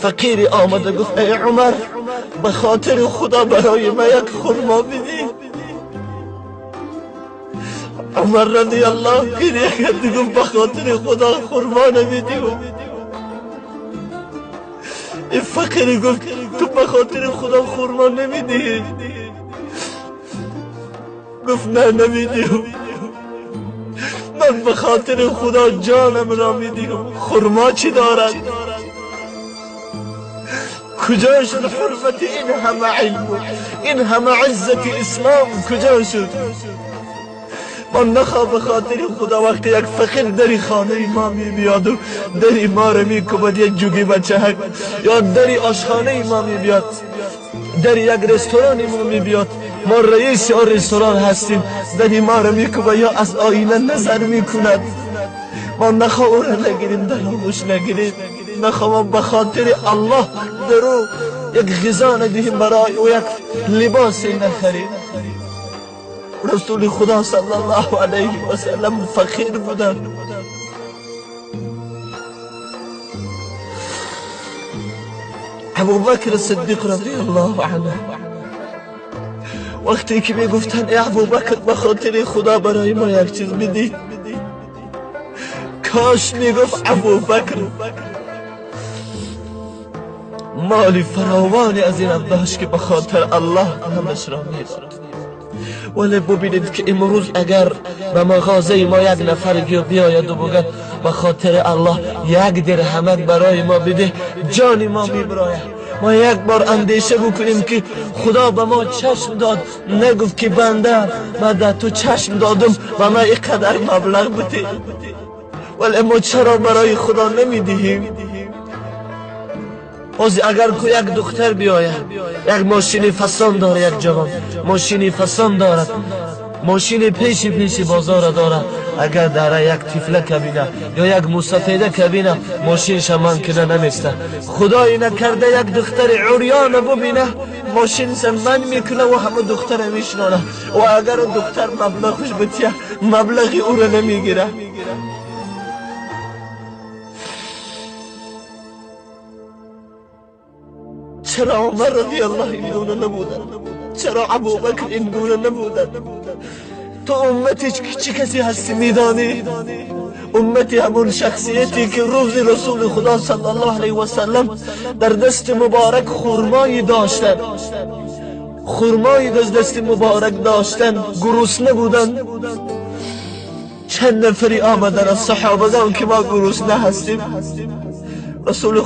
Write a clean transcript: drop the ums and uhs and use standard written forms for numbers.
فقیری آمده گفت ای عمر به خاطر خدا برای من یک خرما بدی. عمر رضی الله گریه کرد گفت به خاطر خدا خرما نمیدی. این فقیر گفت تو به خاطر خدا خرما نمیدی؟ گفت نه نمیدیم. من به خاطر خدا جانم را میدیم. خرما چی دارد؟ کجا شد حرمت این همه علم، این همه عزت اسلام کجا شد؟ من نخواه به خاطر خدا وقتی یک فقیر دری خانه ما می بیاد و دری ما رو می کبد یک جوگی بچه یا دری آشخانه ما می بیاد، دری یک رستوران ما می بیاد، ما رئیس یا رستوران هستیم، دری ما رو می کبد یا از آینه نظر می کند، ما نخواه او رو نگیریم در آغوش نگیریم. نخواه به خاطر الله درو یک غذا ندهیم برای او یک لباسی نخریم. رسول خدا صلی الله علیه و سلم فقیر بودن. ابوبکر صدیق رضی الله عنه وقتی که میگفتن ای ابوبکر به خاطر خدا برای ما یک چیز بدی، کاش میگفت ابوبکر مالی فراوانی از این داشت که به خاطر الله همش را میداد. ولی ببینید که امروز اگر به مغازه ما یک نفر بیاید و بگه به خاطر الله یک درهم برای ما بده، جان ما میبراید. ما یک بار اندیشه بکنیم که خدا به ما چشم داد، نگفت که بنده من تو چشم دادم و ما اینقدر مبلغ بده، ولی ما چرا برای خدا نمیدهیم؟ اگر که یک دختر بیاید یک ماشین فسان داره، یک جوان ماشین فسان دارد، ماشین پیش بازار داره، اگر داره یک طفله کبینه یا یک مسافیده کبینه ماشینش من کنه نمیسته، خدایی نکرده یک دختر عریان ببینه ماشین زمین میکنه و همه دختر میشنانه، و اگر دختر مبلغش بتیه مبلغی او رو نمیگیره. چرا عمر رضی الله این گونه نبودن؟ چرا ابوبکر این گونه نبودن؟ تو امتی چه کسی هستی میدانی؟ امتی همون شخصیتی که روز رسول خدا صلی الله علیه و سلم در دست مبارک خرمایی داشتن، خرمایی دست مبارک داشتن، گرسنه بودن. چند نفری آمدن از صحابگان که ما گرسنه هستیم، رسول